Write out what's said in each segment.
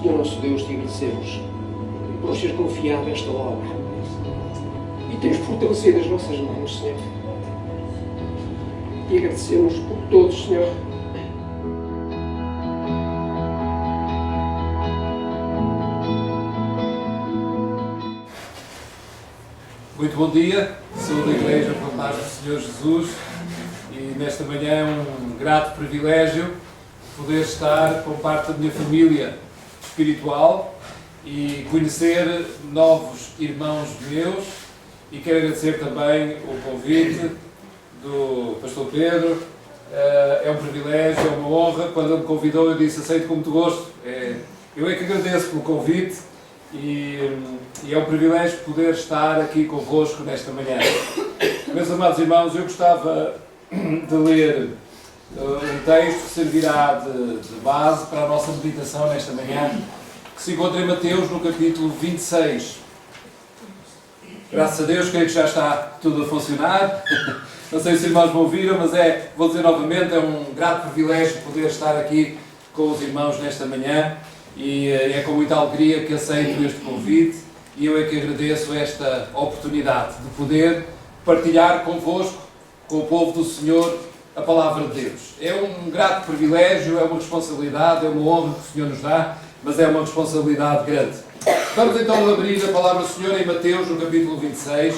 Senhor nosso Deus, te agradecemos por nos teres confiado esta obra e tens fortalecido as nossas mãos, Senhor. E agradecemos por todos, Senhor. Muito bom dia, sou da Igreja pela Paz do Senhor Jesus e nesta manhã é um grato privilégio poder estar com parte da minha família espiritual e conhecer novos irmãos meus, e quero agradecer também o convite do Pastor Pedro. É um privilégio, é uma honra. Quando ele me convidou eu disse: aceito com muito gosto. Eu é que agradeço pelo convite. E é um privilégio poder estar aqui convosco nesta manhã. Meus amados irmãos, eu gostava de ler um texto que servirá de base para a nossa meditação nesta manhã, que se encontra em Mateus, no capítulo 26. Graças a Deus, creio que já está tudo a funcionar. Não sei se os irmãos me ouviram, mas vou dizer novamente, é um grato privilégio poder estar aqui com os irmãos nesta manhã. E é com muita alegria que aceito este convite, e eu é que agradeço esta oportunidade de poder partilhar convosco, com o povo do Senhor, a palavra de Deus. É um grato privilégio, é uma responsabilidade, é uma honra que o Senhor nos dá, mas é uma responsabilidade grande. Vamos então abrir a palavra do Senhor em Mateus, no capítulo 26,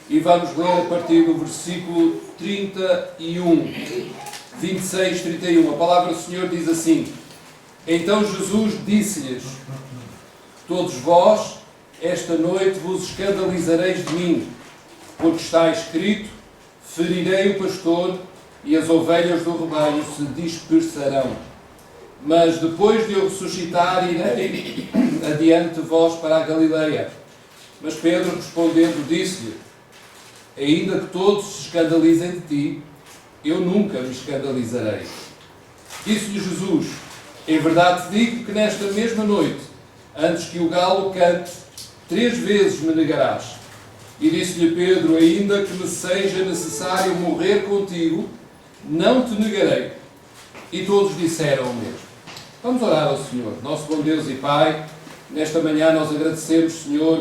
e vamos ler a partir do versículo 31. 26, 31. A palavra do Senhor diz assim: Então Jesus disse-lhes: Todos vós, esta noite, vos escandalizareis de mim, porque está escrito: ferirei o pastor e as ovelhas do rebanho se dispersarão. Mas depois de eu ressuscitar, irei adiante de vós para a Galileia. Mas Pedro, respondendo, disse-lhe: Ainda que todos se escandalizem de ti, eu nunca me escandalizarei. Disse-lhe Jesus: Em verdade te digo que nesta mesma noite, antes que o galo cante, 3 vezes me negarás. E disse-lhe Pedro: Ainda que me seja necessário morrer contigo, não te negarei. E todos disseram o mesmo. Vamos orar ao Senhor. Nosso bom Deus e Pai, nesta manhã nós agradecemos, Senhor,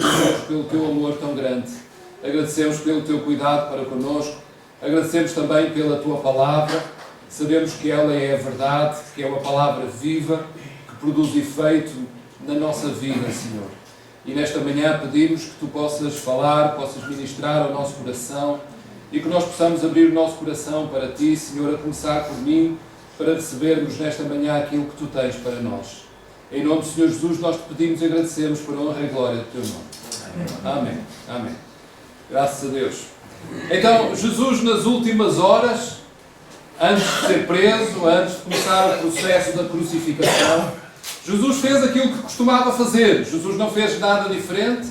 pelo teu amor tão grande. Agradecemos pelo teu cuidado para connosco. Agradecemos também pela tua palavra. Sabemos que ela é a verdade, que é uma palavra viva, que produz efeito na nossa vida, Senhor. E nesta manhã pedimos que tu possas falar, possas ministrar ao nosso coração, e que nós possamos abrir o nosso coração para ti, Senhor, a começar por mim, para recebermos nesta manhã aquilo que tu tens para nós. Em nome do Senhor Jesus, nós te pedimos e agradecemos por honra e glória do teu nome. Amém. Amém. Graças a Deus. Então, Jesus, nas últimas horas, antes de ser preso, antes de começar o processo da crucificação, Jesus fez aquilo que costumava fazer. Jesus não fez nada diferente,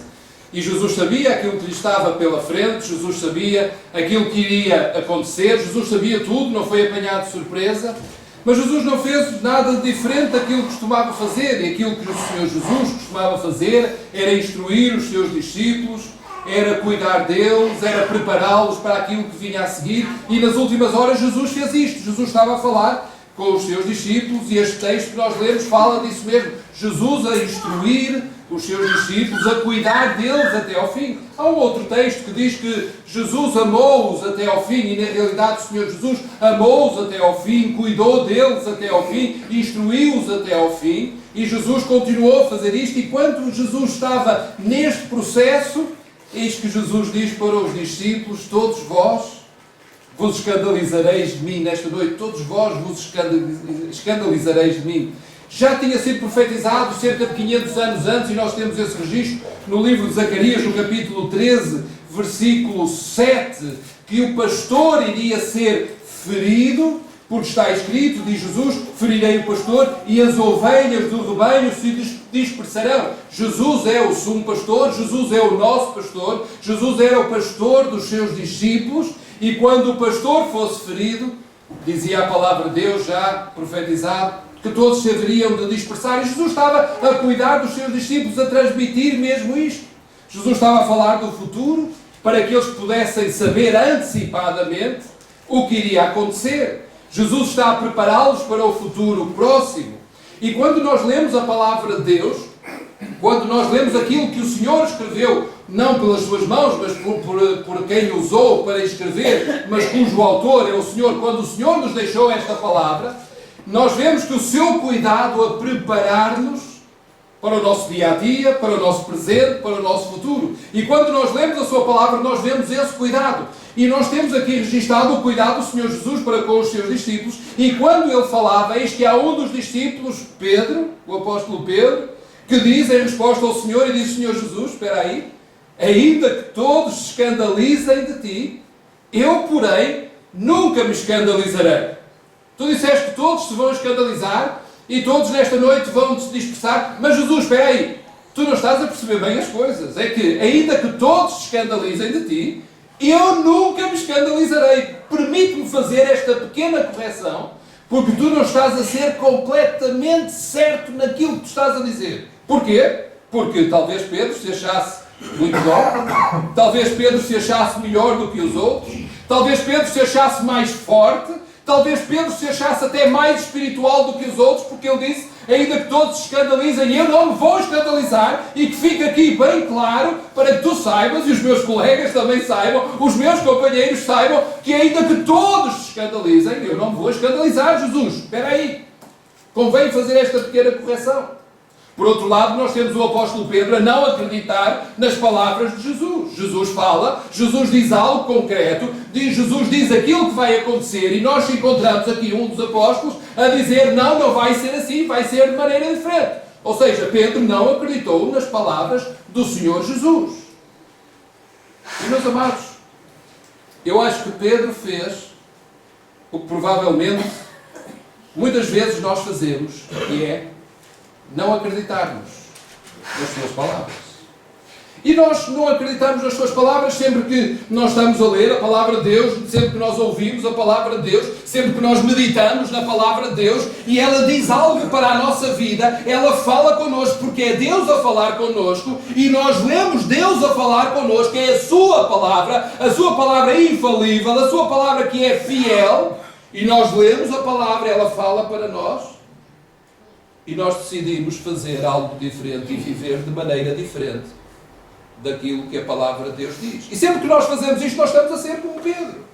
e Jesus sabia aquilo que lhe estava pela frente, Jesus sabia aquilo que iria acontecer, Jesus sabia tudo, não foi apanhado de surpresa, mas Jesus não fez nada diferente daquilo que costumava fazer, e aquilo que o Senhor Jesus costumava fazer era instruir os seus discípulos, era cuidar deles, era prepará-los para aquilo que vinha a seguir, e nas últimas horas Jesus fez isto. Jesus estava a falar com os seus discípulos, e este texto que nós lemos fala disso mesmo. Jesus a instruir os seus discípulos, a cuidar deles até ao fim. Há um outro texto que diz que Jesus amou-os até ao fim, e na realidade o Senhor Jesus amou-os até ao fim, cuidou deles até ao fim, instruiu-os até ao fim, e Jesus continuou a fazer isto. E quando Jesus estava neste processo, eis que Jesus diz para os discípulos: Todos vós vos escandalizareis de mim nesta noite, todos vós vos escandalizareis de mim. Já tinha sido profetizado cerca de 500 anos antes, e nós temos esse registro no livro de Zacarias, no capítulo 13, versículo 7, que o pastor iria ser ferido, porque está escrito, diz Jesus: ferirei o pastor e as ovelhas do rebanho se dispersarão. Jesus é o sumo pastor, Jesus é o nosso pastor, Jesus era o pastor dos seus discípulos, e quando o pastor fosse ferido, dizia a palavra de Deus já profetizado, que todos se haveriam de dispersar, e Jesus estava a cuidar dos seus discípulos, a transmitir mesmo isto. Jesus estava a falar do futuro, para que eles pudessem saber antecipadamente o que iria acontecer. Jesus está a prepará-los para o futuro próximo. E quando nós lemos a palavra de Deus, quando nós lemos aquilo que o Senhor escreveu, não pelas suas mãos, mas por quem usou para escrever, mas cujo autor é o Senhor, quando o Senhor nos deixou esta palavra, nós vemos que o seu cuidado a preparar-nos para o nosso dia-a-dia, para o nosso presente, para o nosso futuro. E quando nós lemos a sua palavra, nós vemos esse cuidado. E nós temos aqui registado o cuidado do Senhor Jesus para com os seus discípulos. E quando ele falava, eis que há um dos discípulos, Pedro, o apóstolo Pedro, que diz em resposta ao Senhor, e diz: Senhor Jesus, espera aí, ainda que todos se escandalizem de ti, eu, porém, nunca me escandalizarei. Tu disseste que todos se vão escandalizar e todos nesta noite vão se dispersar, mas Jesus, espera aí, tu não estás a perceber bem as coisas. É que, ainda que todos se escandalizem de ti, eu nunca me escandalizarei. Permite-me fazer esta pequena correção, porque tu não estás a ser completamente certo naquilo que tu estás a dizer. Porquê? Porque talvez Pedro se achasse muito bom, talvez Pedro se achasse melhor do que os outros, talvez Pedro se achasse mais forte, talvez Pedro se achasse até mais espiritual do que os outros, porque ele disse: ainda que todos se escandalizem, eu não me vou escandalizar, e que fique aqui bem claro, para que tu saibas, e os meus colegas também saibam, os meus companheiros saibam, que ainda que todos se escandalizem, eu não me vou escandalizar, Jesus. Espera aí. Convém fazer esta pequena correção. Por outro lado, nós temos o apóstolo Pedro a não acreditar nas palavras de Jesus. Jesus fala, Jesus diz algo concreto, Jesus diz aquilo que vai acontecer, e nós encontramos aqui um dos apóstolos a dizer: não vai ser assim, vai ser de maneira diferente. Ou seja, Pedro não acreditou nas palavras do Senhor Jesus. E, meus amados, eu acho que Pedro fez o que provavelmente muitas vezes nós fazemos, que é não acreditarmos nas suas palavras. E nós não acreditamos nas suas palavras sempre que nós estamos a ler a palavra de Deus, sempre que nós ouvimos a palavra de Deus, sempre que nós meditamos na palavra de Deus, e ela diz algo para a nossa vida, ela fala connosco, porque é Deus a falar connosco, e nós lemos Deus a falar connosco, é a sua palavra é infalível, a sua palavra que é fiel, e nós lemos a palavra, ela fala para nós, e nós decidimos fazer algo diferente e viver de maneira diferente daquilo que a palavra de Deus diz. E sempre que nós fazemos isto, nós estamos a ser como Pedro.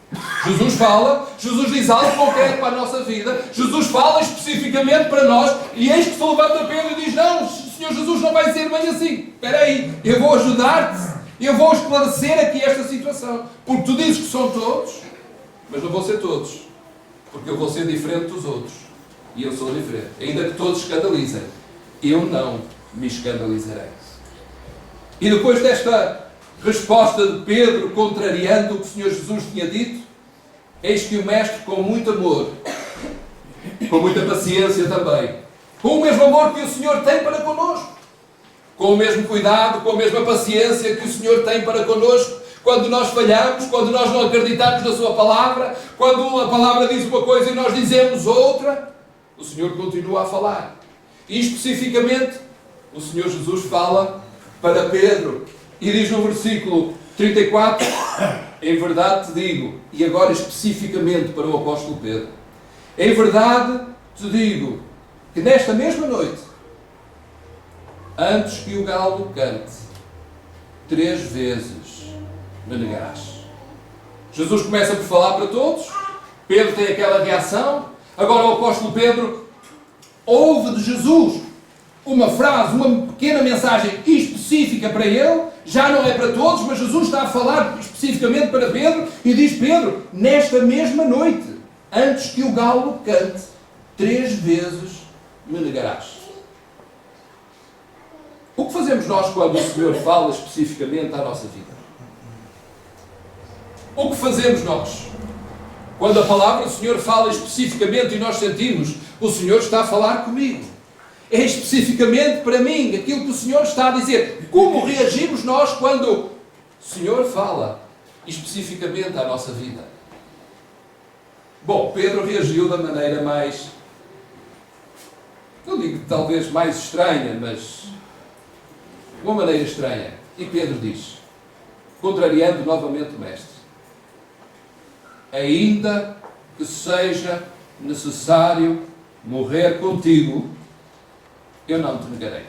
Jesus fala, Jesus diz algo concreto para a nossa vida, Jesus fala especificamente para nós, e eis que se levanta Pedro e diz: não, Senhor Jesus, não vai ser bem assim. Espera aí, eu vou ajudar-te, eu vou esclarecer aqui esta situação. Porque tu dizes que são todos, mas não vou ser todos, porque eu vou ser diferente dos outros. E eu sou diferente. Ainda que todos se escandalizem, eu não me escandalizarei. E depois desta resposta de Pedro, contrariando o que o Senhor Jesus tinha dito, eis que o Mestre, com muito amor, com muita paciência também, com o mesmo amor que o Senhor tem para connosco, com o mesmo cuidado, com a mesma paciência que o Senhor tem para connosco, quando nós falhamos, quando nós não acreditamos na sua palavra, quando a palavra diz uma coisa e nós dizemos outra, o Senhor continua a falar. E especificamente, o Senhor Jesus fala para Pedro e diz no versículo 34: em verdade te digo, e agora especificamente para o apóstolo Pedro, em verdade te digo que nesta mesma noite, antes que o galo cante, 3 vezes me negarás. Jesus começa por falar para todos, Pedro tem aquela reação. Agora o apóstolo Pedro ouve de Jesus uma frase, uma pequena mensagem específica para ele, já não é para todos, mas Jesus está a falar especificamente para Pedro, e diz: Pedro, nesta mesma noite, antes que o galo cante, 3 vezes me negarás. O que fazemos nós quando o Senhor fala especificamente à nossa vida? O que fazemos nós? Quando a palavra do Senhor fala especificamente e nós sentimos: o Senhor está a falar comigo, é especificamente para mim aquilo que o Senhor está a dizer. Como reagimos nós quando o Senhor fala especificamente à nossa vida? Bom, Pedro reagiu da maneira mais, não digo talvez mais estranha, mas de uma maneira estranha. E Pedro diz, contrariando novamente o Mestre: ainda que seja necessário morrer contigo, eu não te negarei.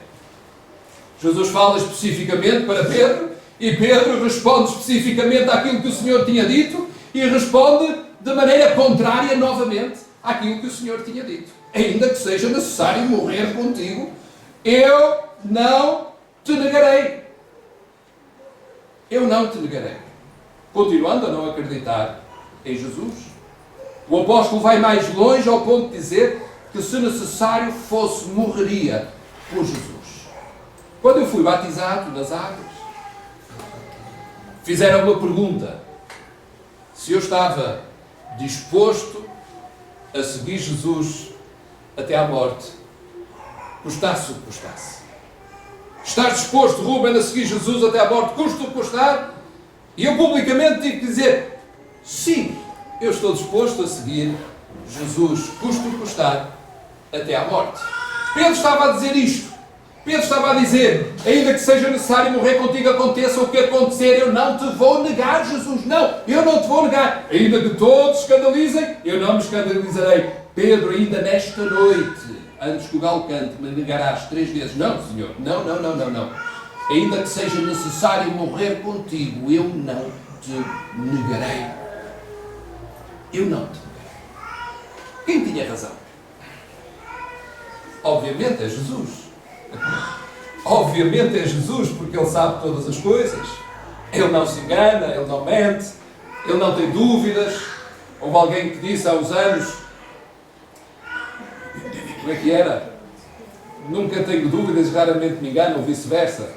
Jesus fala especificamente para Pedro, e Pedro responde especificamente àquilo que o Senhor tinha dito, e responde de maneira contrária novamente àquilo que o Senhor tinha dito. Ainda que seja necessário morrer contigo, eu não te negarei. Eu não te negarei. Continuando a não acreditar em Jesus, o apóstolo vai mais longe ao ponto de dizer que, se necessário fosse, morreria por Jesus. Quando eu fui batizado nas águas, fizeram uma pergunta: se eu estava disposto a seguir Jesus até à morte, custasse o que custasse. Estás disposto, Ruben, a seguir Jesus até à morte, custe o que custar? E eu publicamente tive que dizer: sim, eu estou disposto a seguir Jesus, custe o que custar, até à morte. Pedro estava a dizer isto. Pedro estava a dizer: ainda que seja necessário morrer contigo, aconteça o que acontecer, eu não te vou negar, Jesus. Não, eu não te vou negar. Ainda que todos escandalizem, eu não me escandalizarei. Pedro, ainda nesta noite, antes que o galo cante, me negarás 3 vezes. Não, Senhor, não. Ainda que seja necessário morrer contigo, eu não te negarei. Eu não te negarei. Quem tinha razão? Obviamente é Jesus. Obviamente é Jesus, porque Ele sabe todas as coisas. Ele não se engana, Ele não mente, Ele não tem dúvidas. Houve alguém que disse há uns anos, como é que era? Nunca tenho dúvidas, raramente me engano, ou vice-versa.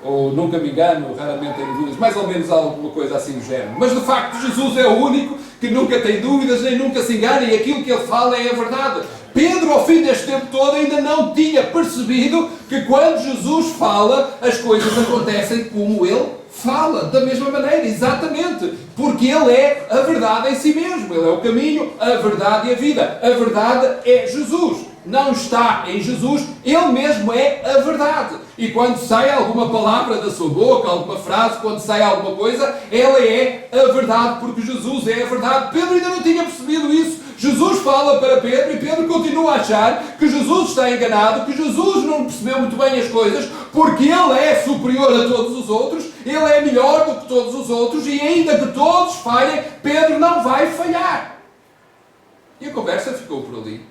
Ou nunca me engano, raramente tenho dúvidas. Mais ou menos alguma coisa assim do género. Mas de facto Jesus é o único que nunca tem dúvidas, nem nunca se engana, e aquilo que Ele fala é a verdade. Pedro, ao fim deste tempo todo, ainda não tinha percebido que quando Jesus fala, as coisas acontecem como Ele fala, da mesma maneira, exatamente, porque Ele é a verdade em si mesmo. Ele é o caminho, a verdade e a vida. A verdade é Jesus. Não está em Jesus, Ele mesmo é a verdade. E quando sai alguma palavra da sua boca, alguma frase, quando sai alguma coisa, ela é a verdade, porque Jesus é a verdade. Pedro ainda não tinha percebido isso. Jesus fala para Pedro e Pedro continua a achar que Jesus está enganado, que Jesus não percebeu muito bem as coisas, porque Ele é superior a todos os outros, Ele é melhor do que todos os outros, e ainda que todos falhem, Pedro não vai falhar. E a conversa ficou por ali.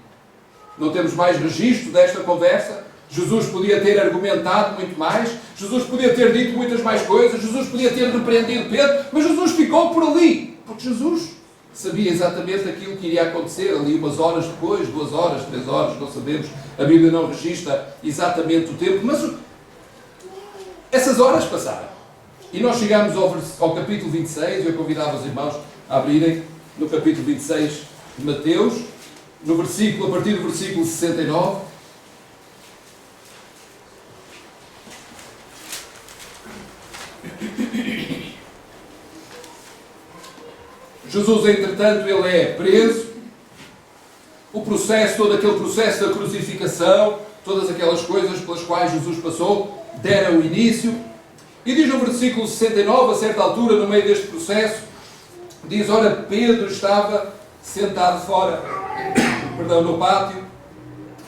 Não temos mais registro desta conversa. Jesus podia ter argumentado muito mais, Jesus podia ter dito muitas mais coisas, Jesus podia ter repreendido Pedro, mas Jesus ficou por ali, porque Jesus sabia exatamente aquilo que iria acontecer ali umas horas depois, 2 horas, 3 horas, não sabemos, a Bíblia não registra exatamente o tempo, mas essas horas passaram. E nós chegamos ao capítulo 26, eu convidava os irmãos a abrirem no capítulo 26 de Mateus, no versículo, a partir do versículo 69. Jesus, entretanto, ele é preso. O processo, todo aquele processo da crucificação, todas aquelas coisas pelas quais Jesus passou, deram o início. E diz no versículo 69, a certa altura, no meio deste processo, diz: ora, Pedro estava sentado fora, no pátio,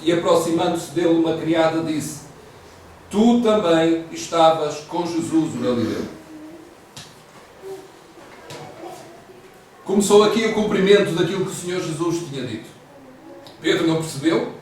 e aproximando-se dele uma criada disse: tu também estavas com Jesus, o Galileu. Começou aqui o cumprimento daquilo que o Senhor Jesus tinha dito. Pedro não percebeu.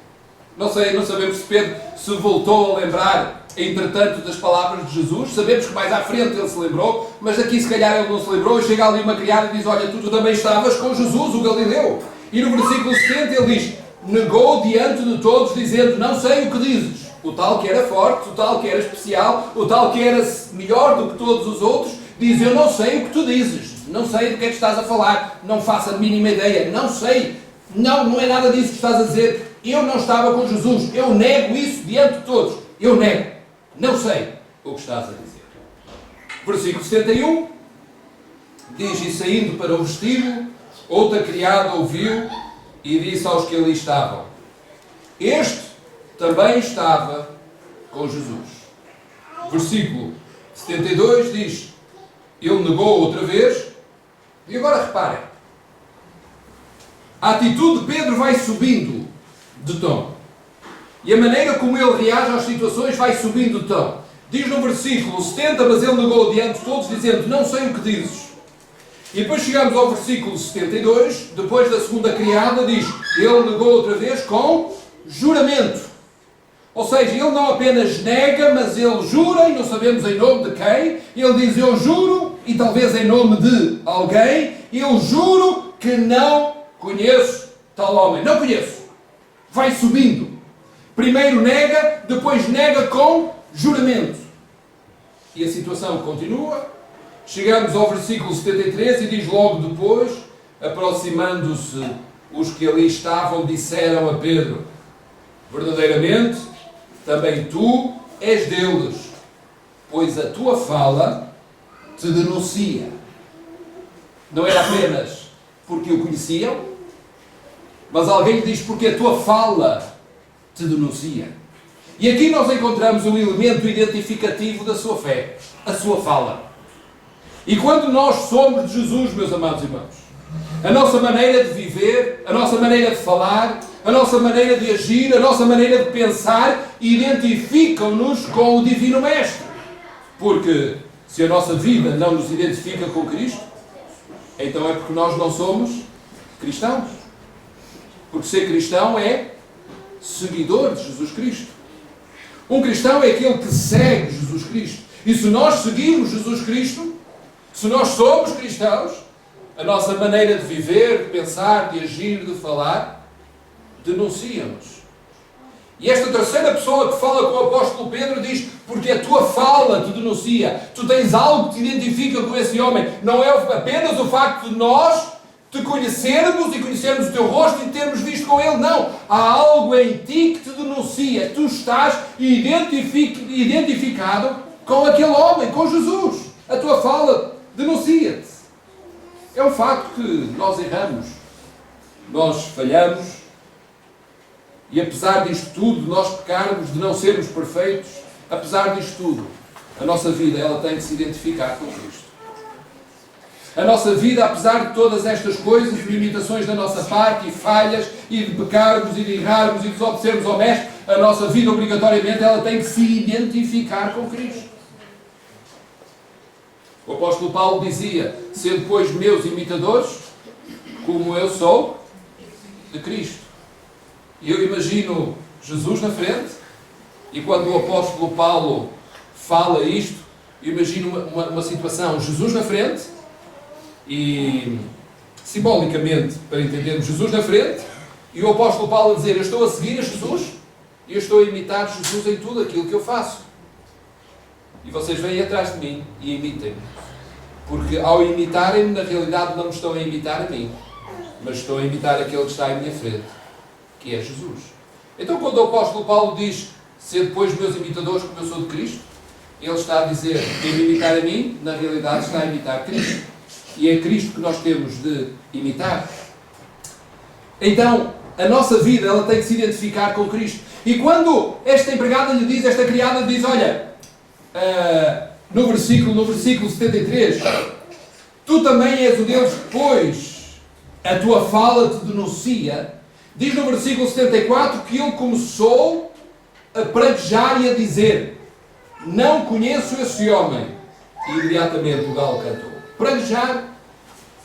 Não sabemos se Pedro se voltou a lembrar, entretanto, das palavras de Jesus. Sabemos que mais à frente ele se lembrou, mas aqui se calhar ele não se lembrou, e chega ali uma criada e diz: olha, tu também estavas com Jesus, o Galileu. E no versículo 70 ele diz: negou diante de todos, dizendo: não sei o que dizes. O tal que era forte, o tal que era especial, o tal que era melhor do que todos os outros, diz: eu não sei o que tu dizes. Não sei do que é que estás a falar, não faço a mínima ideia, não sei, não é nada disso que estás a dizer, eu não estava com Jesus, eu nego isso diante de todos, eu nego, não sei o que estás a dizer. Versículo 71, diz: e saindo para o vestíbulo, outra criada ouviu e disse aos que ali estavam: este também estava com Jesus. Versículo 72 diz: ele negou outra vez. E agora reparem, a atitude de Pedro vai subindo de tom. E a maneira como ele reage às situações vai subindo o tom. Diz no versículo 70, mas ele negou diante de todos, dizendo, não sei o que dizes. E depois chegamos ao versículo 72, depois da segunda criada, diz, ele negou outra vez com juramento. Ou seja, ele não apenas nega, mas ele jura, e não sabemos em nome de quem. Ele diz, eu juro, e talvez em nome de alguém, eu juro que não conheço tal homem. Não conheço. Vai subindo. Primeiro nega, depois nega com juramento. E a situação continua. Chegamos ao versículo 73 e diz logo depois, aproximando-se os que ali estavam, disseram a Pedro, verdadeiramente, também tu és deles, pois a tua fala te denuncia. Não era apenas porque o conheciam, mas alguém lhe diz porque a tua fala te denuncia. E aqui nós encontramos um elemento identificativo da sua fé, a sua fala. E quando nós somos de Jesus, meus amados irmãos, a nossa maneira de viver, a nossa maneira de falar, a nossa maneira de agir, a nossa maneira de pensar, identificam-nos com o Divino Mestre. Porque se a nossa vida não nos identifica com Cristo, então é porque nós não somos cristãos. Porque ser cristão é seguidor de Jesus Cristo. Um cristão é aquele que segue Jesus Cristo. E se nós seguimos Jesus Cristo, se nós somos cristãos, a nossa maneira de viver, de pensar, de agir, de falar, denuncia-nos. E esta terceira pessoa que fala com o apóstolo Pedro diz, porque a tua fala te denuncia. Tu tens algo que te identifica com esse homem. Não é apenas o facto de nós te conhecermos e conhecermos o teu rosto e termos visto com ele. Não. Há algo em ti que te denuncia. Tu estás identificado com aquele homem, com Jesus. A tua fala denuncia-te. É um facto que nós erramos. Nós falhamos. E apesar disto tudo, de nós pecarmos, de não sermos perfeitos, apesar disto tudo, a nossa vida ela tem que se identificar com Cristo. A nossa vida, apesar de todas estas coisas, limitações da nossa parte, e falhas, e de pecarmos, e de errarmos, e de desobedecermos ao Mestre, a nossa vida, obrigatoriamente, ela tem que se identificar com Cristo. O apóstolo Paulo dizia, sendo, pois, meus imitadores, como eu sou de Cristo. E eu imagino Jesus na frente, e quando o apóstolo Paulo fala isto, eu imagino uma situação, Jesus na frente, e simbolicamente, para entendermos, Jesus na frente, e o apóstolo Paulo a dizer, eu estou a seguir a Jesus, e eu estou a imitar Jesus em tudo aquilo que eu faço. E vocês vêm atrás de mim e imitem-me. Porque ao imitarem-me, na realidade não me estão a imitar a mim, mas estou a imitar aquele que está à minha frente, que é Jesus. Então quando o apóstolo Paulo diz, ser depois meus imitadores como eu sou de Cristo, ele está a dizer, quem me imitar a mim, na realidade está a imitar Cristo. E é Cristo que nós temos de imitar. Então, a nossa vida, ela tem que se identificar com Cristo. E quando esta empregada lhe diz, esta criada lhe diz, olha, no versículo 73, tu também és o Deus que, pois a tua fala te denuncia. Diz no versículo 74 que ele começou a praguejar e a dizer, não conheço esse homem. E imediatamente o galo cantou. Praguejar,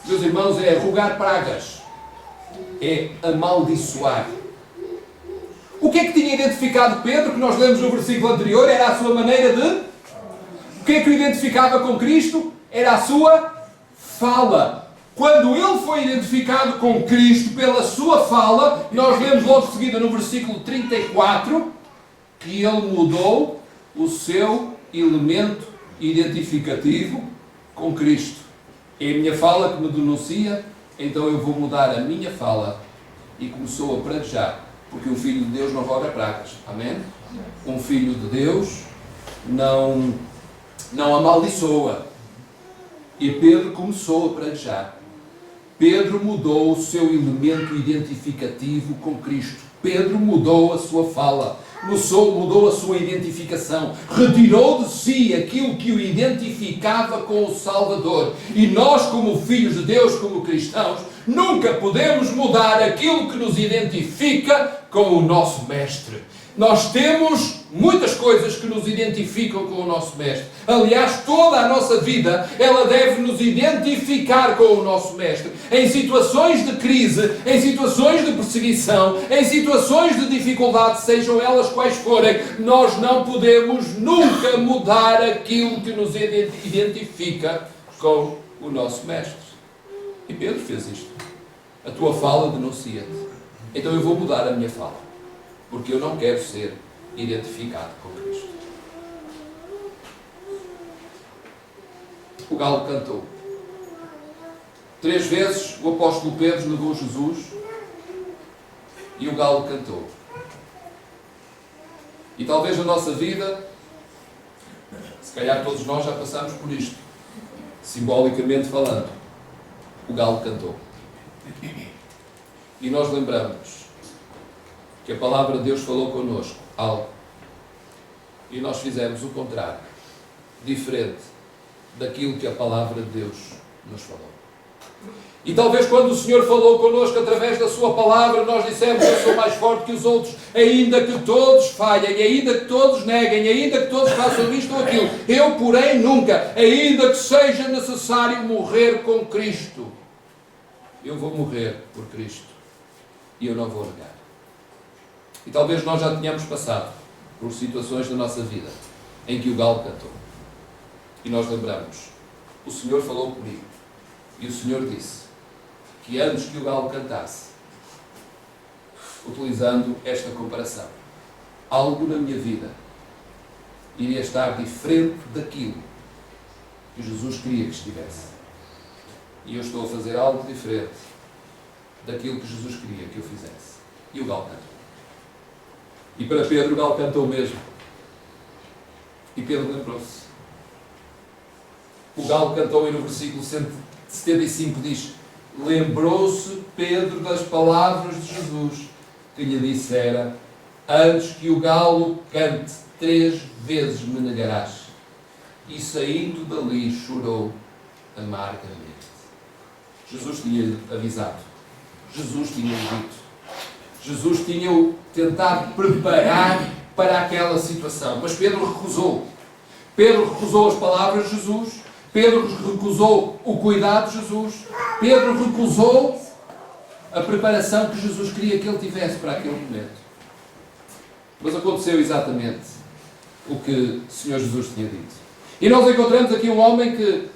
meus irmãos, é rogar pragas, é amaldiçoar. O que é que tinha identificado Pedro, que nós lemos no versículo anterior? Era a sua maneira de... O que é que o identificava com Cristo? Era a sua fala. Quando ele foi identificado com Cristo pela sua fala, nós lemos logo de seguida no versículo 34, que ele mudou o seu elemento identificativo com Cristo. É a minha fala que me denuncia, então eu vou mudar a minha fala. E começou a praguejar, porque um filho de Deus não roga pragas. Amém? Um filho de Deus não amaldiçoa. E Pedro começou a praguejar. Pedro mudou o seu elemento identificativo com Cristo. Pedro mudou a sua fala, mudou a sua identificação, retirou de si aquilo que o identificava com o Salvador. E nós, como filhos de Deus, como cristãos, nunca podemos mudar aquilo que nos identifica com o nosso Mestre. Nós temos muitas coisas que nos identificam com o nosso Mestre. Aliás, toda a nossa vida, ela deve nos identificar com o nosso Mestre. Em situações de crise, em situações de perseguição, em situações de dificuldade, sejam elas quais forem, nós não podemos nunca mudar aquilo que nos identifica com o nosso Mestre. E Pedro fez isto. A tua fala denuncia-te. Então eu vou mudar a minha fala. Porque eu não quero ser identificado com Cristo. O galo cantou. 3 vezes o apóstolo Pedro negou Jesus e o galo cantou. E talvez na nossa vida, se calhar todos nós já passamos por isto, simbolicamente falando. O galo cantou. E nós lembramos que a palavra de Deus falou connosco algo e nós fizemos o contrário, diferente daquilo que a palavra de Deus nos falou. E talvez quando o Senhor falou connosco através da sua palavra, nós dissemos: eu sou mais forte que os outros, ainda que todos falhem, ainda que todos neguem, ainda que todos façam isto ou aquilo, eu porém nunca, ainda que seja necessário morrer com Cristo, eu vou morrer por Cristo e eu não vou negar. E talvez nós já tenhamos passado por situações da nossa vida em que o galo cantou. E nós lembramos: o Senhor falou comigo. E o Senhor disse que antes que o galo cantasse, utilizando esta comparação, algo na minha vida iria estar diferente daquilo que Jesus queria que estivesse. E eu estou a fazer algo diferente daquilo que Jesus queria que eu fizesse. E o galo cantou. E para Pedro o galo cantou mesmo. E Pedro lembrou-se. O galo cantou e no versículo 75 diz: lembrou-se Pedro das palavras de Jesus, que lhe dissera: antes que o galo cante 3 vezes me negarás. E saindo dali chorou amargamente. Jesus tinha-lhe avisado. Jesus tinha-lhe dito. Jesus tinha-o tentado preparar para aquela situação. Mas Pedro recusou. Pedro recusou as palavras de Jesus. Pedro recusou o cuidado de Jesus. Pedro recusou a preparação que Jesus queria que ele tivesse para aquele momento. Mas aconteceu exatamente o que o Senhor Jesus tinha dito. E nós encontramos aqui um homem que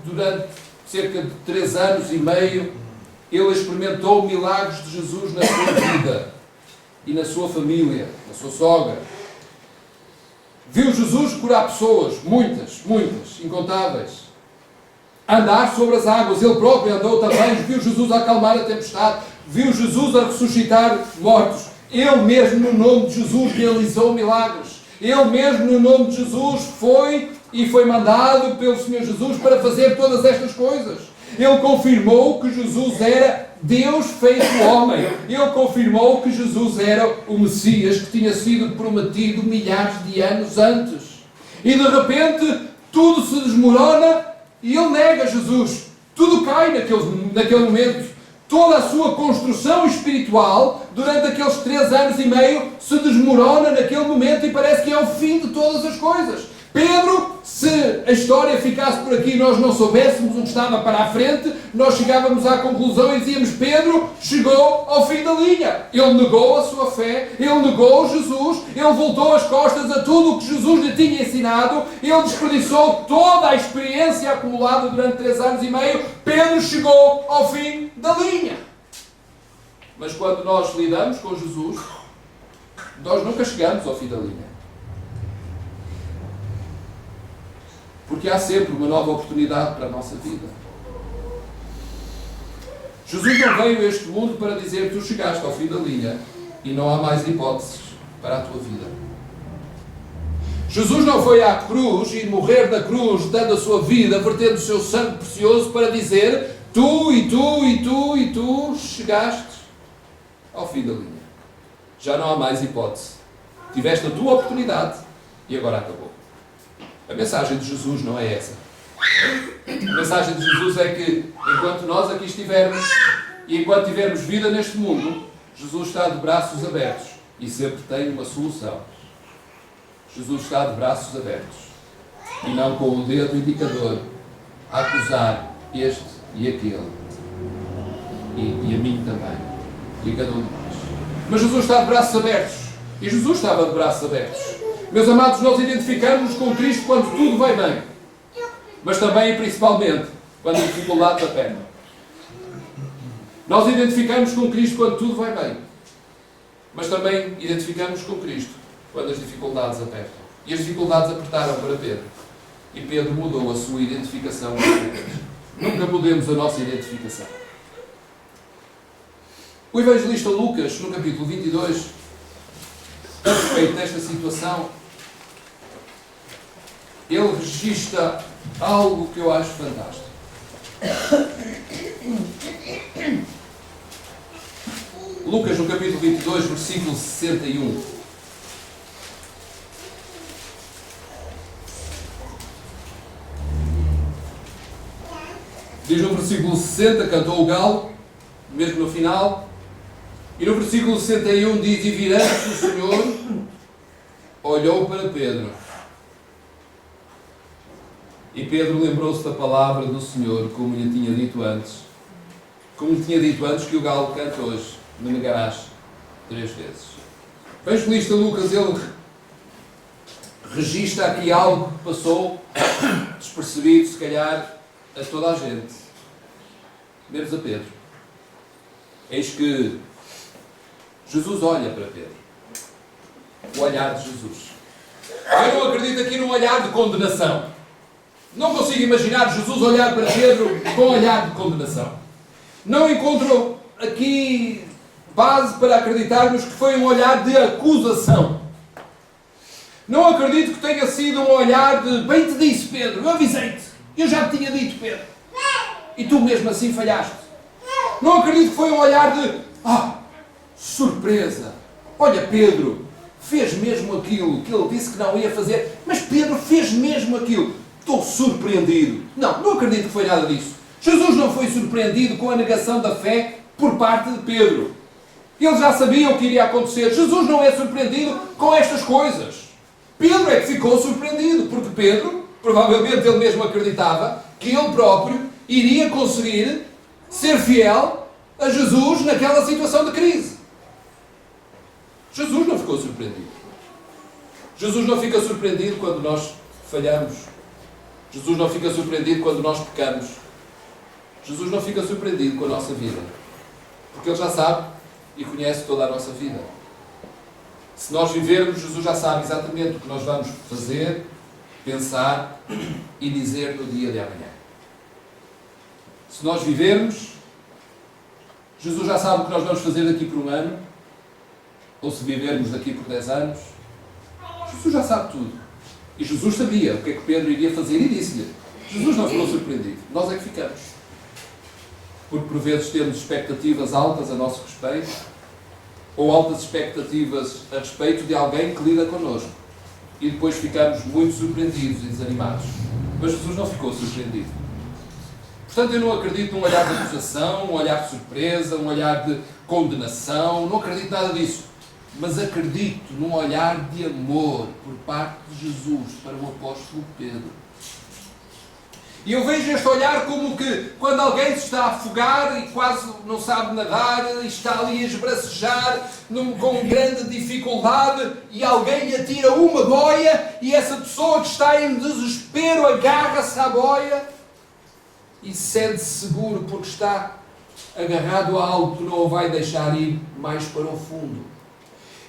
durante cerca de 3 anos e meio, ele experimentou milagres de Jesus na sua vida e na sua família, na sua sogra. Viu Jesus curar pessoas, muitas, incontáveis. Andar sobre as águas, ele próprio andou também. Viu Jesus acalmar a tempestade, viu Jesus a ressuscitar mortos. Ele mesmo, no nome de Jesus, realizou milagres. Ele mesmo, no nome de Jesus, foi mandado pelo Senhor Jesus para fazer todas estas coisas. Ele confirmou que Jesus era Deus feito homem. Ele confirmou que Jesus era o Messias que tinha sido prometido milhares de anos antes. E de repente tudo se desmorona e ele nega Jesus. Tudo cai naquele momento. Toda a sua construção espiritual durante aqueles 3 anos e meio se desmorona naquele momento e parece que é o fim de todas as coisas. Pedro, se a história ficasse por aqui e nós não soubéssemos o que estava para a frente, nós chegávamos à conclusão e dizíamos: Pedro chegou ao fim da linha. Ele negou a sua fé, ele negou Jesus, ele voltou as costas a tudo o que Jesus lhe tinha ensinado, ele desperdiçou toda a experiência acumulada durante 3 anos e meio. Pedro chegou ao fim da linha. Mas quando nós lidamos com Jesus, nós nunca chegamos ao fim da linha. Porque há sempre uma nova oportunidade para a nossa vida. Jesus não veio a este mundo para dizer: tu chegaste ao fim da linha e não há mais hipóteses para a tua vida. Jesus não foi à cruz e morrer na cruz, dando a sua vida, vertendo o seu sangue precioso para dizer: tu e tu e tu e tu chegaste ao fim da linha. Já não há mais hipótese. Tiveste a tua oportunidade e agora acabou. A mensagem de Jesus não é essa. A mensagem de Jesus é que, enquanto nós aqui estivermos e enquanto tivermos vida neste mundo, Jesus está de braços abertos e sempre tem uma solução. Jesus está de braços abertos e não com o dedo indicador a acusar este e aquele e a mim também e a cada um de nós. Mas Jesus está de braços abertos e Jesus estava de braços abertos. Meus amados, nós identificamos-nos com Cristo quando tudo vai bem, mas também e principalmente quando a dificuldade aperta. Nós identificamos com Cristo quando tudo vai bem, mas também identificamos com Cristo quando as dificuldades apertam. E as dificuldades apertaram para Pedro. E Pedro mudou a sua identificação. Nunca mudemos a nossa identificação. O evangelista Lucas, no capítulo 22, a respeito desta situação, ele registra algo que eu acho fantástico. Lucas, no capítulo 22, versículo 61. Diz no versículo 60, cantou o galo, mesmo no final. E no versículo 61 diz, e virando-se o Senhor, olhou para Pedro. E Pedro lembrou-se da palavra do Senhor, como lhe tinha dito antes. Como lhe tinha dito antes que o galo canta hoje, me negarás 3 vezes. O evangelista Lucas, ele registra aqui algo que passou despercebido, se calhar, a toda a gente, menos a Pedro. Eis que Jesus olha para Pedro. O olhar de Jesus. Eu não acredito aqui num olhar de condenação. Não consigo imaginar Jesus olhar para Pedro com um olhar de condenação. Não encontro aqui base para acreditarmos que foi um olhar de acusação. Não acredito que tenha sido um olhar de bem te disse, Pedro, eu avisei-te, eu já te tinha dito, Pedro, e tu mesmo assim falhaste. Não acredito que foi um olhar de surpresa, olha, Pedro fez mesmo aquilo que ele disse que não ia fazer, mas Pedro fez mesmo aquilo, estou surpreendido. Não acredito que foi nada disso. Jesus não foi surpreendido com a negação da fé por parte de Pedro. Ele já sabia o que iria acontecer. Jesus não é surpreendido com estas coisas. Pedro é que ficou surpreendido, porque Pedro, provavelmente ele mesmo acreditava que ele próprio iria conseguir ser fiel a Jesus naquela situação de crise. Jesus não ficou surpreendido. Jesus não fica surpreendido quando nós falhamos. Jesus não fica surpreendido quando nós pecamos. Jesus não fica surpreendido com a nossa vida, porque Ele já sabe e conhece toda a nossa vida. Se nós vivermos, Jesus já sabe exatamente o que nós vamos fazer, pensar e dizer no dia de amanhã. Se nós vivermos, Jesus já sabe o que nós vamos fazer daqui por 1 ano, ou se vivermos daqui por 10 anos. Jesus já sabe tudo. E Jesus sabia o que é que Pedro iria fazer e disse-lhe. Jesus não ficou surpreendido. Nós é que ficamos. Porque por vezes temos expectativas altas a nosso respeito, ou altas expectativas a respeito de alguém que lida connosco. E depois ficamos muito surpreendidos e desanimados. Mas Jesus não ficou surpreendido. Portanto, eu não acredito num olhar de acusação, um olhar de surpresa, um olhar de condenação. Não acredito nada disso. Mas acredito num olhar de amor por parte de Jesus para o apóstolo Pedro. E eu vejo este olhar como que quando alguém se está a afogar e quase não sabe nadar e está ali a esbracejar com grande dificuldade e alguém lhe atira uma boia e essa pessoa que está em desespero agarra-se à boia e sente-se seguro porque está agarrado a algo que não o vai deixar ir mais para o fundo.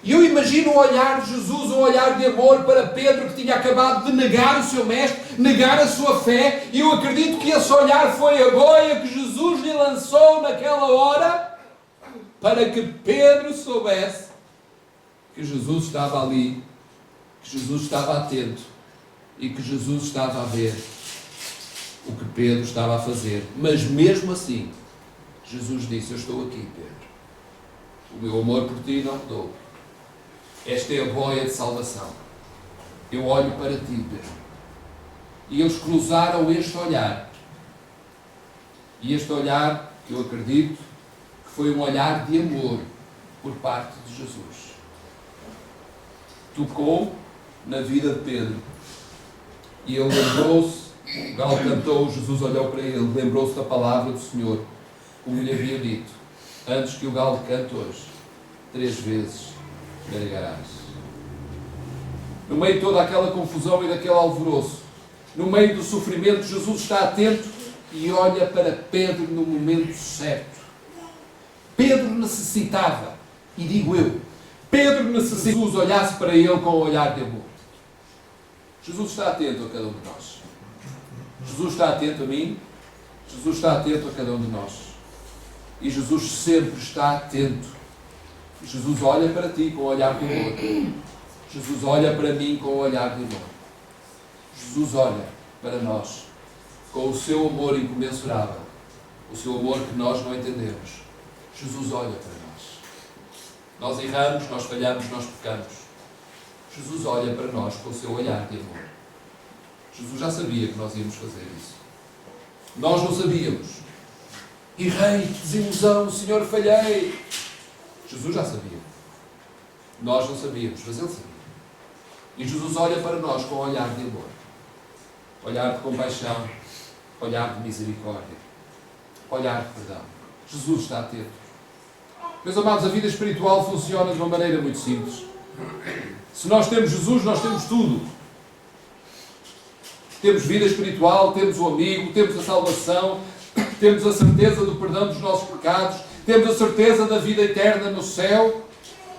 E eu imagino o olhar de Jesus, um olhar de amor para Pedro que tinha acabado de negar o seu mestre, negar a sua fé, e eu acredito que esse olhar foi a boia que Jesus lhe lançou naquela hora para que Pedro soubesse que Jesus estava ali, que Jesus estava atento e que Jesus estava a ver o que Pedro estava a fazer. Mas mesmo assim, Jesus disse, eu estou aqui, Pedro. O meu amor por ti não mudou. Esta é a boia de salvação. Eu olho para ti, Pedro. E eles cruzaram este olhar. E este olhar, que eu acredito, que foi um olhar de amor por parte de Jesus. tocou na vida de Pedro. E ele lembrou-se, o galo cantou, Jesus olhou para ele, lembrou-se da palavra do Senhor, como lhe havia dito: antes que o galo cante hoje, 3 vezes me negarás. No meio de toda aquela confusão e daquele alvoroço, no meio do sofrimento, Jesus está atento e olha para Pedro no momento certo. Pedro necessitava, e digo eu, Pedro necessitava que Jesus olhasse para ele com um olhar de amor. Jesus está atento a cada um de nós. Jesus está atento a mim. Jesus está atento a cada um de nós. E Jesus sempre está atento. Jesus olha para ti com um olhar de amor. Jesus olha para mim com um olhar de amor. Jesus olha para nós com o seu amor incomensurável. O seu amor que nós não entendemos. Jesus olha para nós. Nós erramos, nós falhamos, nós pecamos. Jesus olha para nós com o seu olhar de amor. Jesus já sabia que nós íamos fazer isso. Nós não sabíamos. Errei, desilusão, Senhor, falhei. Jesus já sabia. Nós não sabíamos, mas Ele sabia. E Jesus olha para nós com um olhar de amor. Olhar de compaixão. Olhar de misericórdia. Olhar de perdão. Jesus está atento. Meus amados, a vida espiritual funciona de uma maneira muito simples. Se nós temos Jesus, nós temos tudo. Temos vida espiritual, temos o amigo, temos a salvação, temos a certeza do perdão dos nossos pecados, temos a certeza da vida eterna no céu.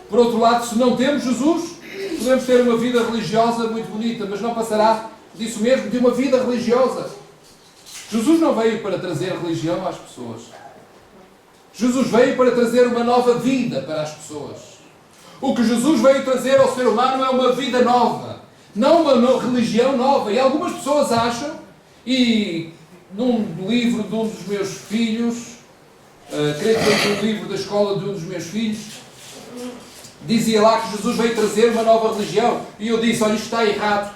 Por outro lado, se não temos Jesus, podemos ter uma vida religiosa muito bonita, mas não passará disso mesmo, de uma vida religiosa. Jesus não veio para trazer religião às pessoas. Jesus veio para trazer uma nova vida para as pessoas. O que Jesus veio trazer ao ser humano é uma vida nova, não uma religião nova. E algumas pessoas acham, e num livro de um dos meus filhos, creio que foi um livro da escola de um dos meus filhos, dizia lá que Jesus veio trazer uma nova religião. E eu disse, olha, isto está errado.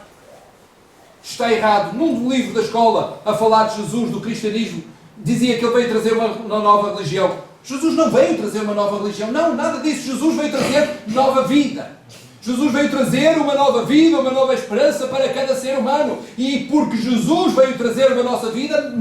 Está errado. Num livro da escola, a falar de Jesus, do cristianismo, dizia que ele veio trazer uma nova religião. Jesus não veio trazer uma nova religião. Não, nada disso. Jesus veio trazer nova vida. Jesus veio trazer uma nova vida, uma nova esperança para cada ser humano. E porque Jesus veio trazer uma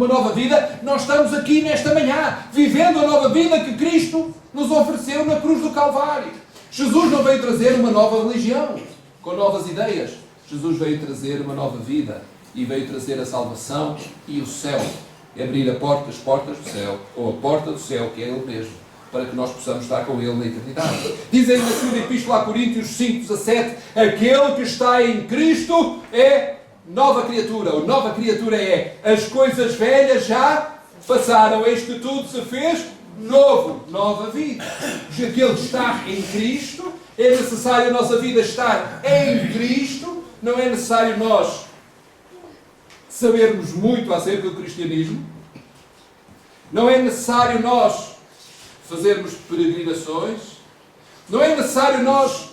nova vida, nós estamos aqui nesta manhã, vivendo a nova vida que Cristo nos ofereceu na cruz do Calvário. Jesus não veio trazer uma nova religião, com novas ideias. Jesus veio trazer uma nova vida e veio trazer a salvação e o céu. Abrir as portas do céu, ou a porta do céu, que é Ele mesmo, para que nós possamos estar com Ele na eternidade. Dizem na segunda Epístola a Coríntios 5:17, aquele que está em Cristo é nova criatura. O nova criatura é, as coisas velhas já passaram, eis que tudo se fez novo, nova vida. Aquele que está em Cristo, é necessário a nossa vida estar em Cristo, não é necessário nós sabermos muito acerca do cristianismo, não é necessário nós fazermos peregrinações, não é necessário nós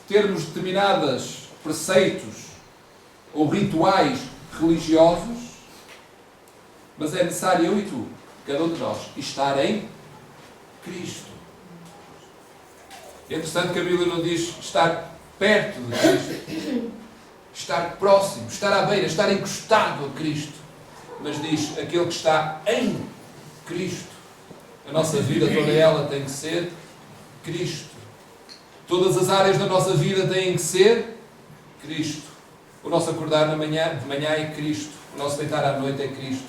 termos determinados preceitos ou rituais religiosos, mas é necessário eu e tu, cada um de nós, estar em Cristo. É interessante que a Bíblia não diz estar perto de Cristo, estar próximo, estar à beira, estar encostado a Cristo, mas diz aquele que está em Cristo. A nossa vida, toda ela tem que ser Cristo. Todas as áreas da nossa vida têm que ser Cristo. O nosso acordar de manhã é Cristo. O nosso deitar à noite é Cristo.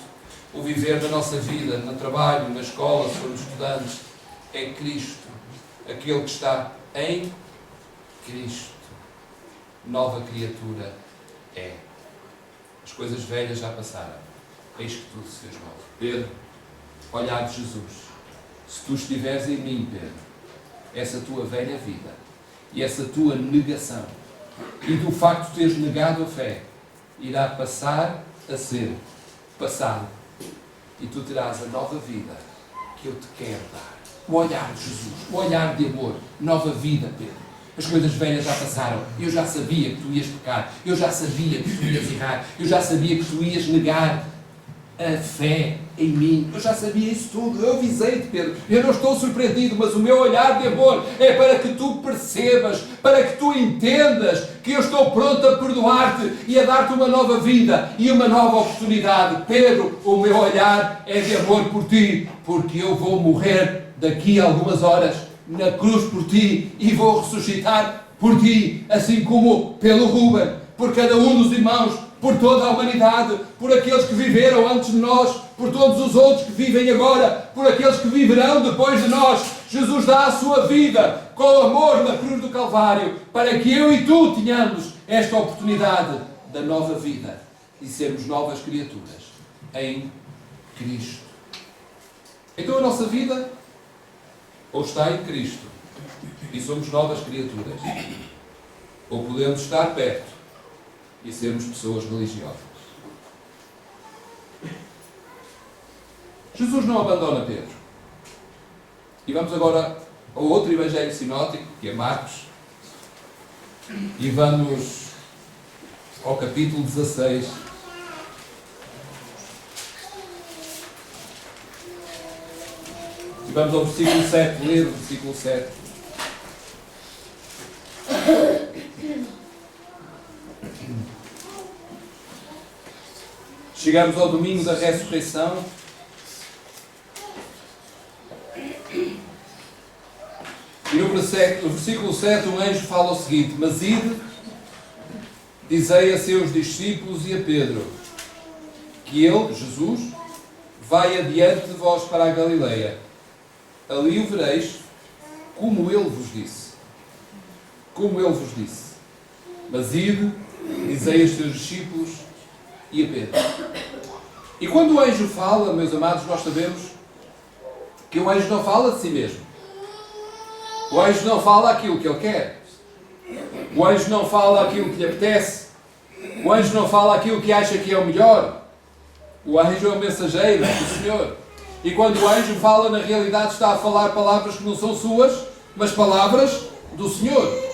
O viver da nossa vida, no trabalho, na escola, se formos estudantes, é Cristo. Aquele que está em Cristo. Nova criatura é. As coisas velhas já passaram. Eis que tudo se fez novo. Pedro, olhar de Jesus. Se tu estiveres em mim, Pedro, essa tua velha vida e essa tua negação e do facto de teres negado a fé irá passar a ser passado e tu terás a nova vida que eu te quero dar. O olhar de Jesus, o olhar de amor, nova vida, Pedro. As coisas velhas já passaram. Eu já sabia que tu ias pecar. Eu já sabia que tu ias errar. Eu já sabia que tu ias negar a fé. em mim. Eu já sabia isso tudo, eu avisei-te, Pedro. Eu não estou surpreendido, mas o meu olhar de amor é para que tu percebas, para que tu entendas que eu estou pronto a perdoar-te e a dar-te uma nova vida e uma nova oportunidade. Pedro, o meu olhar é de amor por ti, porque eu vou morrer daqui a algumas horas na cruz por ti e vou ressuscitar por ti, assim como pelo Ruben, por cada um dos irmãos, por toda a humanidade, por aqueles que viveram antes de nós, por todos os outros que vivem agora, por aqueles que viverão depois de nós. Jesus dá a sua vida com amor na cruz do Calvário, para que eu e tu tenhamos esta oportunidade da nova vida e sermos novas criaturas em Cristo. Então a nossa vida ou está em Cristo e somos novas criaturas, ou podemos estar perto e sermos pessoas religiosas. Jesus não abandona Pedro. E vamos agora ao outro evangelho sinótico, que é Marcos, e vamos ao capítulo 16. E vamos ao versículo 7, ler o versículo 7. Chegamos ao domingo da ressurreição. E no versículo 7 um anjo fala o seguinte: mas ide, dizei a seus discípulos e a Pedro, que ele, Jesus, vai adiante de vós para a Galileia. Ali o vereis, como ele vos disse. Como ele vos disse. Mas ide, dizei aos seus discípulos e a Pedro. E quando o anjo fala, meus amados, nós sabemos que o anjo não fala de si mesmo. O anjo não fala aquilo que ele quer. O anjo não fala aquilo que lhe apetece. O anjo não fala aquilo que acha que é o melhor. O anjo é o mensageiro do Senhor. E quando o anjo fala, na realidade está a falar palavras que não são suas, mas palavras do Senhor.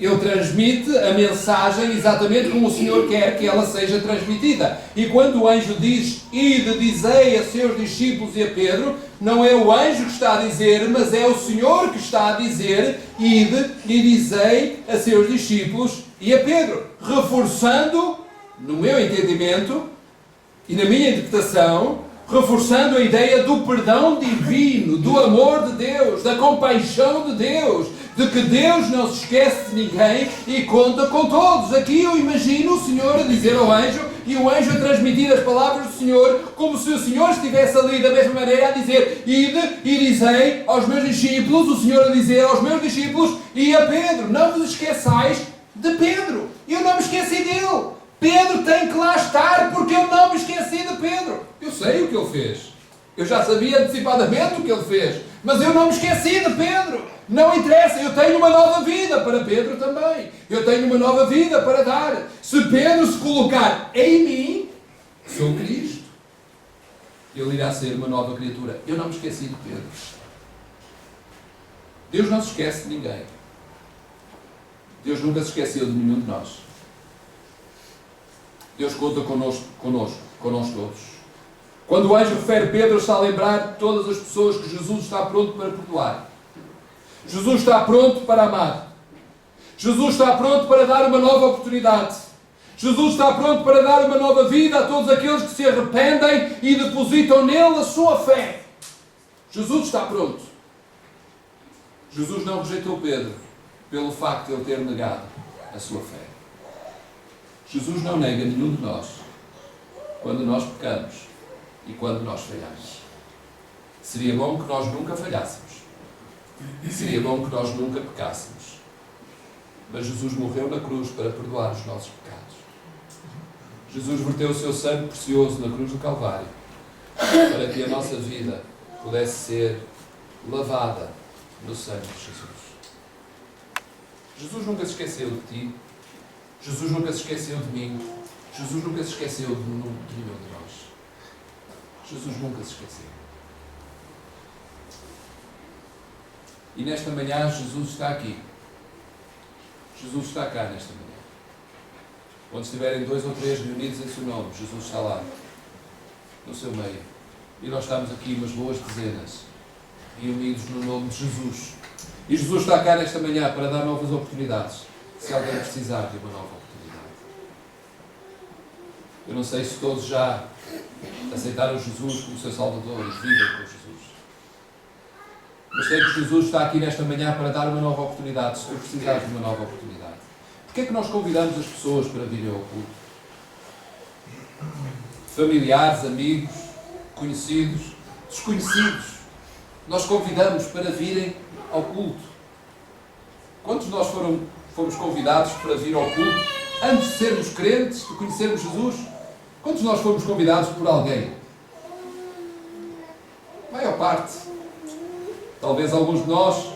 Ele transmite a mensagem exatamente como o Senhor quer que ela seja transmitida. E quando o anjo diz, ide, dizei a seus discípulos e a Pedro, não é o anjo que está a dizer, mas é o Senhor que está a dizer, ide e dizei a seus discípulos e a Pedro. Reforçando, no meu entendimento e na minha interpretação, reforçando a ideia do perdão divino, do amor de Deus, da compaixão de Deus, de que Deus não se esquece de ninguém e conta com todos. Aqui eu imagino o Senhor a dizer ao anjo e o anjo a transmitir as palavras do Senhor como se o Senhor estivesse ali da mesma maneira a dizer, ide e dizei aos meus discípulos, o Senhor a dizer aos meus discípulos e a Pedro, não vos esqueçais de Pedro. Eu não me esqueci dele. Pedro tem que lá estar porque eu não me esqueci de Pedro. Eu sei o que ele fez. Eu já sabia antecipadamente o que ele fez. Mas eu não me esqueci de Pedro. Não interessa, eu tenho uma nova vida para Pedro também. Eu tenho uma nova vida para dar. Se Pedro se colocar em mim, sou Cristo. Ele irá ser uma nova criatura. Eu não me esqueci de Pedro. Deus não se esquece de ninguém. Deus nunca se esqueceu de nenhum de nós. Deus conta connosco todos. Quando o anjo refere Pedro, está a lembrar todas as pessoas que Jesus está pronto para perdoar. Jesus está pronto para amar. Jesus está pronto para dar uma nova oportunidade. Jesus está pronto para dar uma nova vida a todos aqueles que se arrependem e depositam nele a sua fé. Jesus está pronto. Jesus não rejeitou Pedro pelo facto de ele ter negado a sua fé. Jesus não nega nenhum de nós quando nós pecamos e quando nós falhamos. Seria bom que nós nunca falhássemos. Seria bom que nós nunca pecássemos. Mas Jesus morreu na cruz para perdoar os nossos pecados. Jesus verteu o seu sangue precioso na cruz do Calvário para que a nossa vida pudesse ser lavada no sangue de Jesus. Jesus nunca se esqueceu de ti. Jesus nunca se esqueceu de mim. Jesus nunca se esqueceu de nenhum de nós. Jesus nunca se esqueceu. E nesta manhã Jesus está aqui. Jesus está cá nesta manhã. Onde estiverem 2 ou 3 reunidos em seu nome, Jesus está lá, no seu meio. E nós estamos aqui umas boas dezenas, reunidos no nome de Jesus. E Jesus está cá nesta manhã para dar novas oportunidades, se alguém precisar de uma nova oportunidade. Eu não sei se todos já aceitaram Jesus como seu Salvador e vivem com Jesus. Mas sei que Jesus está aqui nesta manhã para dar uma nova oportunidade, se tu precisares de uma nova oportunidade. Porquê é que nós convidamos as pessoas para virem ao culto? Familiares, amigos, conhecidos, desconhecidos. Nós convidamos para virem ao culto. Quantos de nós fomos convidados para vir ao culto antes de sermos crentes, de conhecermos Jesus? Quantos de nós fomos convidados por alguém? A maior parte. Talvez alguns de nós.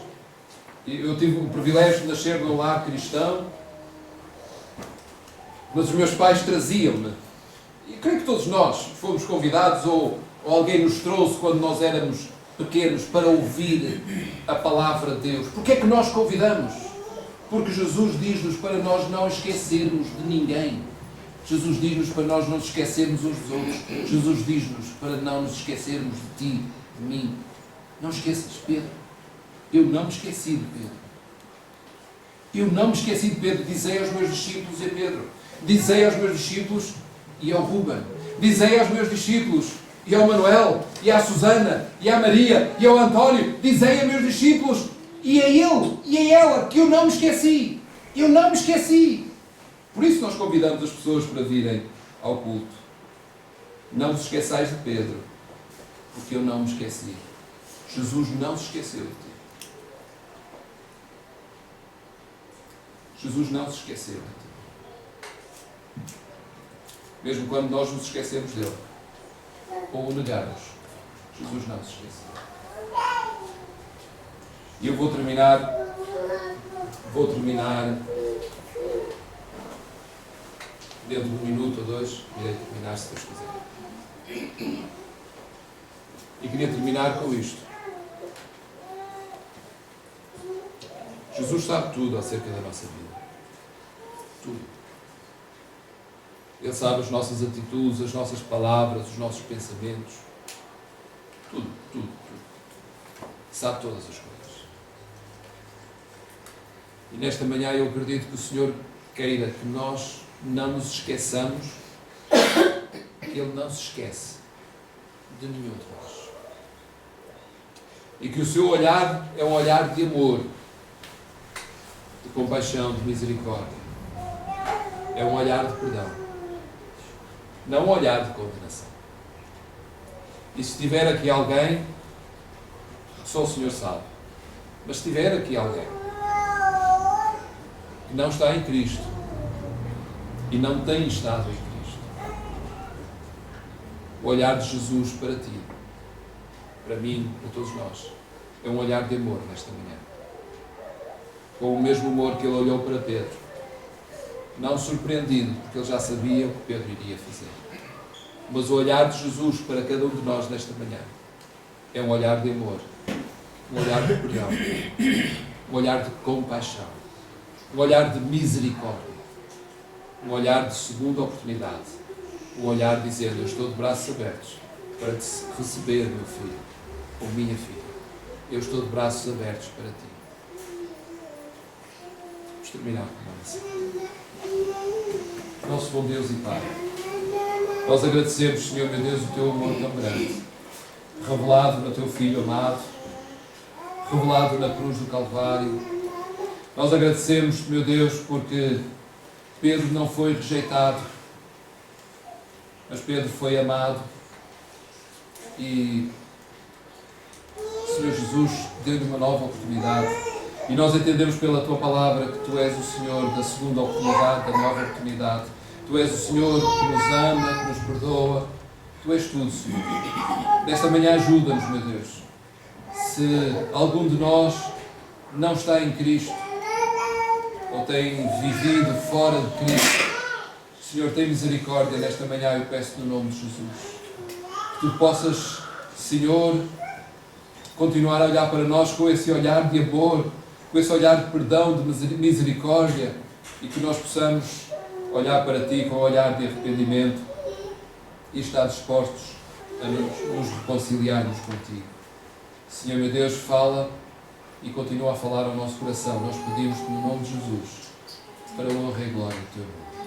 Eu tive o privilégio de nascer num lar cristão, mas os meus pais traziam-me. E creio que todos nós fomos convidados ou alguém nos trouxe quando nós éramos pequenos para ouvir a palavra de Deus. Porquê é que nós convidamos? Porque Jesus diz-nos para nós não esquecermos de ninguém. Jesus diz-nos para nós não nos esquecermos uns dos outros. Jesus diz-nos para não nos esquecermos de ti, de mim. Não esqueças de Pedro. Eu não me esqueci de Pedro. Eu não me esqueci de Pedro. Dizei aos meus discípulos e a Pedro. Dizei aos meus discípulos e ao Ruben. Dizei aos meus discípulos e ao Manuel, e à Susana, e à Maria, e ao António. Dizei a meus discípulos e a ele, e a ela, que eu não me esqueci. Eu não me esqueci. Por isso nós convidamos as pessoas para virem ao culto. Não vos esqueçais de Pedro, porque eu não me esqueci. Jesus não se esqueceu de ti. Jesus não se esqueceu de ti. Mesmo quando nós nos esquecemos dele, ou o negarmos, Jesus não se esqueceu. E eu vou terminar dentro de um minuto ou dois, irei terminar se Deus quiser. E queria terminar com isto. Jesus sabe tudo acerca da nossa vida. Tudo. Ele sabe as nossas atitudes, as nossas palavras, os nossos pensamentos. Tudo, tudo, tudo. Sabe todas as coisas. E nesta manhã eu acredito que o Senhor queira que nós não nos esqueçamos, que Ele não se esquece de nenhum de nós. E que o seu olhar é um olhar de amor, de compaixão, de misericórdia. É um olhar de perdão. Não um olhar de condenação. E se tiver aqui alguém, só o Senhor sabe, mas se tiver aqui alguém que não está em Cristo e não tem estado em Cristo, o olhar de Jesus para ti, para mim, para todos nós, é um olhar de amor nesta manhã. Com o mesmo amor que ele olhou para Pedro. Não surpreendido, porque ele já sabia o que Pedro iria fazer. Mas o olhar de Jesus para cada um de nós nesta manhã é um olhar de amor, um olhar de perdão, um olhar de compaixão, um olhar de misericórdia, um olhar de segunda oportunidade, um olhar dizendo: eu estou de braços abertos para te receber, meu filho ou minha filha. Eu estou de braços abertos para ti. Vamos terminar com uma oração. Nosso bom Deus e Pai, nós agradecemos, Senhor, meu Deus, o teu amor tão grande, revelado no teu Filho amado, revelado na cruz do Calvário. Nós agradecemos, meu Deus, porque Pedro não foi rejeitado, mas Pedro foi amado e Senhor Jesus deu-lhe uma nova oportunidade. E nós entendemos pela Tua Palavra que Tu és o Senhor da segunda oportunidade, da nova oportunidade. Tu és o Senhor que nos ama, que nos perdoa. Tu és tudo, Senhor. Nesta manhã ajuda-nos, meu Deus. Se algum de nós não está em Cristo, ou tem vivido fora de Cristo, Senhor, tem misericórdia nesta manhã, eu peço no nome de Jesus. Que Tu possas, Senhor, continuar a olhar para nós com esse olhar de amor, com esse olhar de perdão, de misericórdia, e que nós possamos olhar para Ti com um olhar de arrependimento e estar dispostos a nos reconciliarmos contigo. Senhor meu Deus, fala e continua a falar ao nosso coração. Nós pedimos-te no nome de Jesus, para a honra e glória do teu nome.